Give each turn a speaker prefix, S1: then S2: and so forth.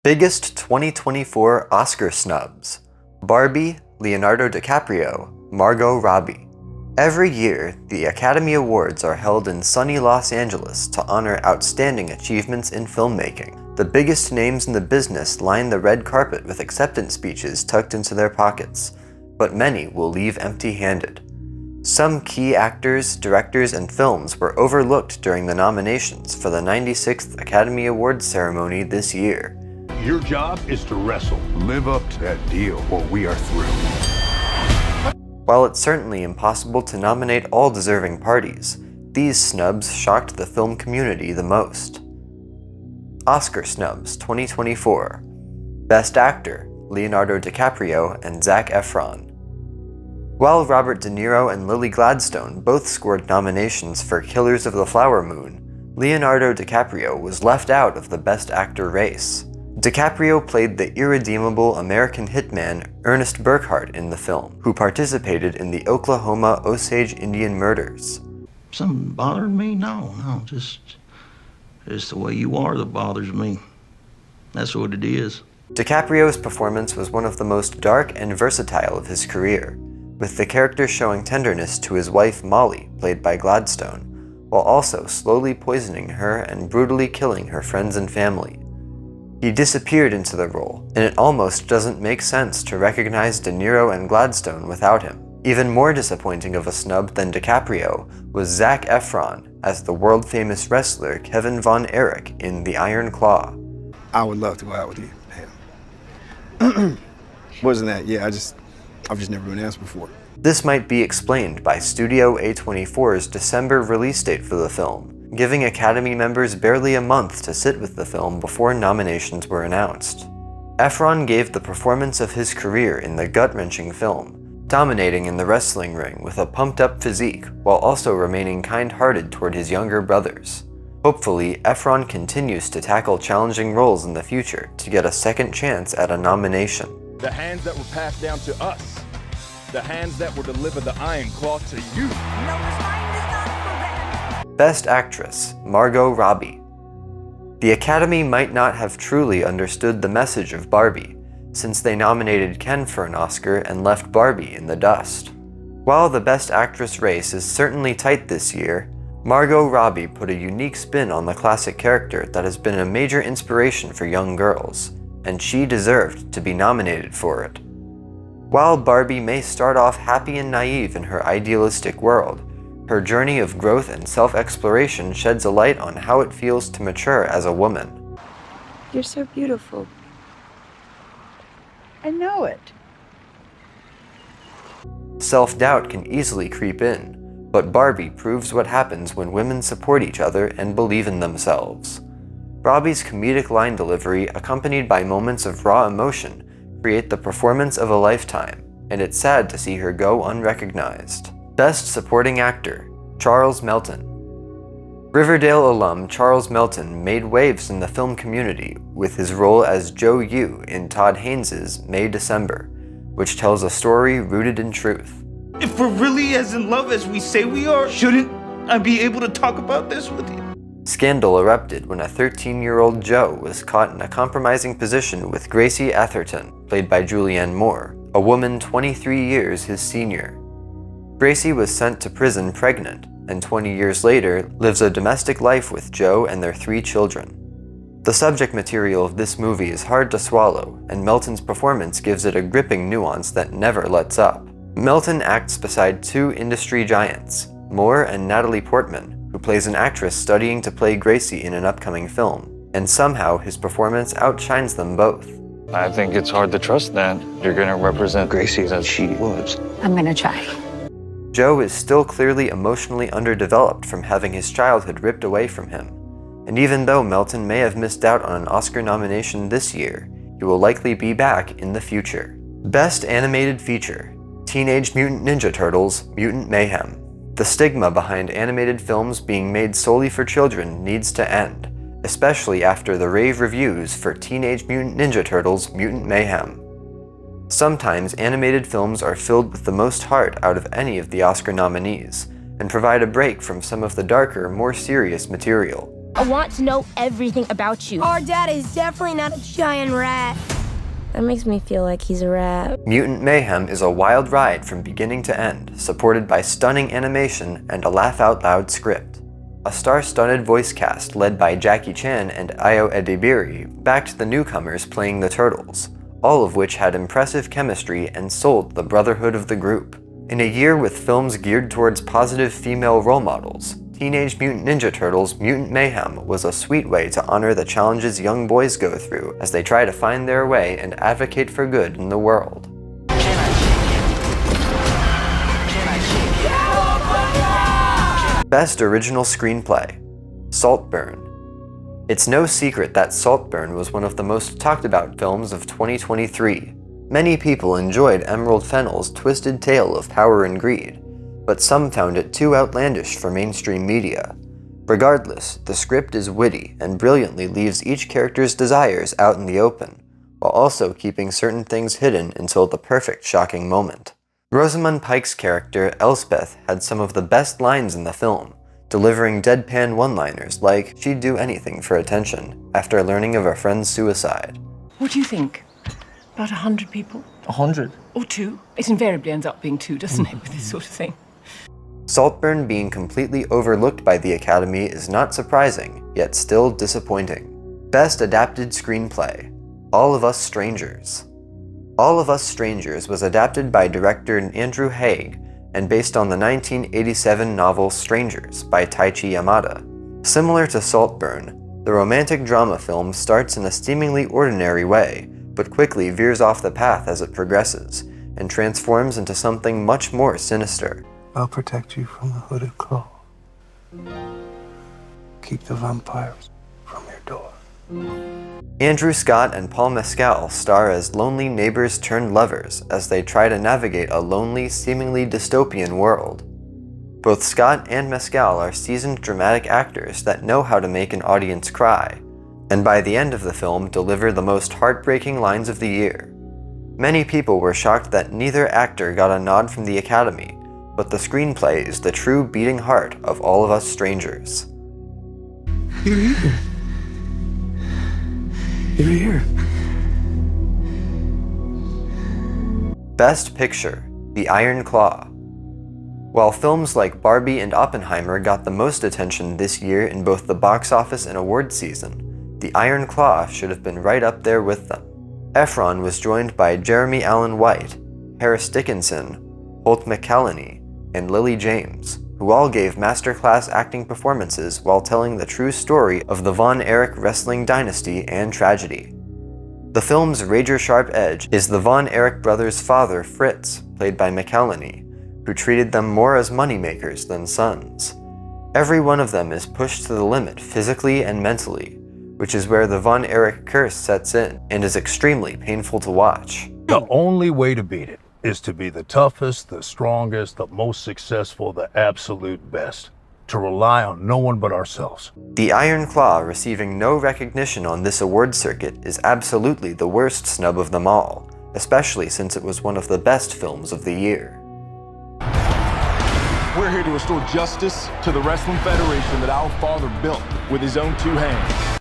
S1: Biggest 2024 Oscar snubs: Barbie, Leonardo DiCaprio, Margot Robbie. Every year, the Academy Awards are held in sunny Los Angeles to honor outstanding achievements in filmmaking. The biggest names in the business line the red carpet with acceptance speeches tucked into their pockets, but many will leave empty-handed. Some key actors, directors, and films were overlooked during the nominations for the 96th Academy Awards ceremony this year.
S2: Your job is to wrestle. Live up to that deal, or we are through.
S1: While it's certainly impossible to nominate all deserving parties, these snubs shocked the film community the most. Oscar snubs 2024. Best Actor: Leonardo DiCaprio and Zac Efron. While Robert De Niro and Lily Gladstone both scored nominations for Killers of the Flower Moon, Leonardo DiCaprio was left out of the Best Actor race. DiCaprio played the irredeemable American hitman Ernest Burkhart in the film, who participated in the Oklahoma Osage Indian murders.
S3: Something bothered me? No, just the way you are that bothers me. That's what it is.
S1: DiCaprio's performance was one of the most dark and versatile of his career, with the character showing tenderness to his wife Molly, played by Gladstone, while also slowly poisoning her and brutally killing her friends and family. He disappeared into the role, and it almost doesn't make sense to recognize De Niro and Gladstone without him. Even more disappointing of a snub than DiCaprio was Zac Efron as the world-famous wrestler Kevin Von Erich in The Iron Claw.
S4: I would love to go out with you. Damn. Wasn't that? Yeah, I've just never been asked before.
S1: This might be explained by Studio A24's December release date for the film, giving Academy members barely a month to sit with the film before nominations were announced. Efron gave the performance of his career in the gut-wrenching film, dominating in the wrestling ring with a pumped-up physique while also remaining kind-hearted toward his younger brothers. Hopefully, Efron continues to tackle challenging roles in the future to get a second chance at a nomination.
S5: The hands that were passed down to us, the hands that will deliver the Iron Claw to you.
S1: Best Actress: Margot Robbie. The Academy might not have truly understood the message of Barbie, since they nominated Ken for an Oscar and left Barbie in the dust. While the Best Actress race is certainly tight this year, Margot Robbie put a unique spin on the classic character that has been a major inspiration for young girls, and she deserved to be nominated for it. While Barbie may start off happy and naive in her idealistic world, her journey of growth and self-exploration sheds a light on how it feels to mature as a woman.
S6: You're so beautiful. I know it.
S1: Self-doubt can easily creep in, but Barbie proves what happens when women support each other and believe in themselves. Robbie's comedic line delivery, accompanied by moments of raw emotion, create the performance of a lifetime, and it's sad to see her go unrecognized. Best Supporting Actor: Charles Melton. Riverdale alum Charles Melton made waves in the film community with his role as Joe Yu in Todd Haynes' May December, which tells a story rooted in truth.
S7: If we're really as in love as we say we are, shouldn't I be able to talk about this with you?
S1: Scandal erupted when a 13-year-old Joe was caught in a compromising position with Gracie Atherton, played by Julianne Moore, a woman 23 years his senior. Gracie was sent to prison pregnant, and 20 years later lives a domestic life with Joe and their 3 children. The subject material of this movie is hard to swallow, and Melton's performance gives it a gripping nuance that never lets up. Melton acts beside 2 industry giants, Moore and Natalie Portman, who plays an actress studying to play Gracie in an upcoming film, and somehow his performance outshines them both.
S8: I think it's hard to trust that you're gonna represent Gracie as she was.
S6: I'm gonna try.
S1: Joe is still clearly emotionally underdeveloped from having his childhood ripped away from him, and even though Melton may have missed out on an Oscar nomination this year, he will likely be back in the future. Best Animated Feature: Teenage Mutant Ninja Turtles: Mutant Mayhem. The stigma behind animated films being made solely for children needs to end, especially after the rave reviews for Teenage Mutant Ninja Turtles: Mutant Mayhem. Sometimes animated films are filled with the most heart out of any of the Oscar nominees, and provide a break from some of the darker, more serious material.
S9: I want to know everything about you.
S10: Our dad is definitely not a giant rat.
S9: That makes me feel like he's a rat.
S1: Mutant Mayhem is a wild ride from beginning to end, supported by stunning animation and a laugh-out-loud script. A star-studded voice cast led by Jackie Chan and Ayo Edebiri backed the newcomers playing the Turtles, all of which had impressive chemistry and sold the brotherhood of the group. In a year with films geared towards positive female role models, Teenage Mutant Ninja Turtles: Mutant Mayhem was a sweet way to honor the challenges young boys go through as they try to find their way and advocate for good in the world. Best Original Screenplay: Saltburn. It's no secret that Saltburn was one of the most talked about films of 2023. Many people enjoyed Emerald Fennell's twisted tale of power and greed, but some found it too outlandish for mainstream media. Regardless, the script is witty and brilliantly leaves each character's desires out in the open, while also keeping certain things hidden until the perfect shocking moment. Rosamund Pike's character, Elspeth, had some of the best lines in the film, delivering deadpan one-liners like she'd do anything for attention after learning of a friend's suicide.
S11: What do you think? About 100 people?
S8: 100?
S11: Or 2? It invariably ends up being 2, doesn't it, with this sort of thing?
S1: Saltburn being completely overlooked by the Academy is not surprising, yet still disappointing. Best Adapted Screenplay: All of Us Strangers. All of Us Strangers was adapted by director Andrew Haig and based on the 1987 novel Strangers by Taichi Yamada. Similar to Saltburn, the romantic drama film starts in a seemingly ordinary way, but quickly veers off the path as it progresses, and transforms into something much more sinister.
S12: I'll protect you from the hooded claw. Keep the vampires from your door.
S1: Andrew Scott and Paul Mescal star as lonely neighbors turned lovers as they try to navigate a lonely, seemingly dystopian world. Both Scott and Mescal are seasoned dramatic actors that know how to make an audience cry, and by the end of the film deliver the most heartbreaking lines of the year. Many people were shocked that neither actor got a nod from the Academy, but the screenplay is the true beating heart of All of Us Strangers.
S12: You're here. You're here.
S1: Best Picture: The Iron Claw. While films like Barbie and Oppenheimer got the most attention this year in both the box office and award season, The Iron Claw should have been right up there with them. Efron was joined by Jeremy Allen White, Harris Dickinson, Holt McCallany, and Lily James, who all gave masterclass acting performances while telling the true story of the Von Erich wrestling dynasty and tragedy. The film's razor-sharp edge is the Von Erich brothers' father, Fritz, played by McCallany, who treated them more as moneymakers than sons. Every one of them is pushed to the limit physically and mentally, which is where the Von Erich curse sets in and is extremely painful to watch.
S2: The only way to beat it is to be the toughest, the strongest, the most successful, the absolute best. To rely on no one but ourselves.
S1: The Iron Claw receiving no recognition on this award circuit is absolutely the worst snub of them all, especially since it was one of the best films of the year.
S5: We're here to restore justice to the Wrestling Federation that our father built with his own 2 hands.